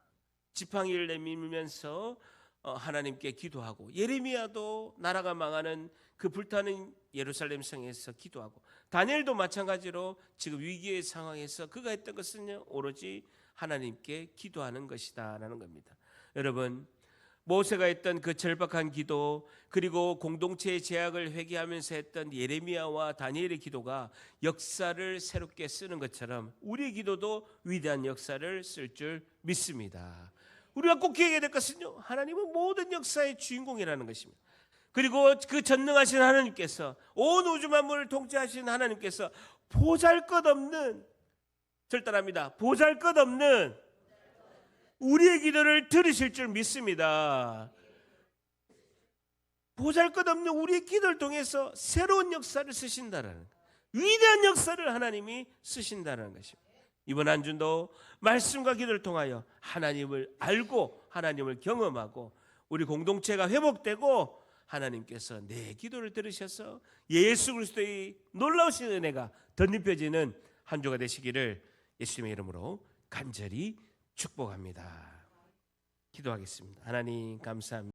지팡이를 내밀면서 하나님께 기도하고, 예레미야도 나라가 망하는 그 불타는 예루살렘 성에서 기도하고, 다니엘도 마찬가지로 지금 위기의 상황에서 그가 했던 것은 오로지 하나님께 기도하는 것이다라는 겁니다. 여러분, 모세가 했던 그 절박한 기도, 그리고 공동체의 제약을 회개하면서 했던 예레미야와 다니엘의 기도가 역사를 새롭게 쓰는 것처럼 우리의 기도도 위대한 역사를 쓸 줄 믿습니다. 우리가 꼭 기억해야 될 것은요, 하나님은 모든 역사의 주인공이라는 것입니다. 그리고 그 전능하신 하나님께서, 온 우주 만물을 통치하시는 하나님께서 보잘것없는, 절단합니다, 보잘것없는 우리의 기도를 들으실 줄 믿습니다. 보잘것없는 우리의 기도를 통해서 새로운 역사를 쓰신다라는, 위대한 역사를 하나님이 쓰신다는 것입니다. 이번 한 주도 말씀과 기도를 통하여 하나님을 알고 하나님을 경험하고 우리 공동체가 회복되고 하나님께서 내 기도를 들으셔서 예수 그리스도의 놀라우신 은혜가 덧입혀지는 한 주가 되시기를 예수님의 이름으로 간절히 축복합니다. 기도하겠습니다. 하나님 감사합니다.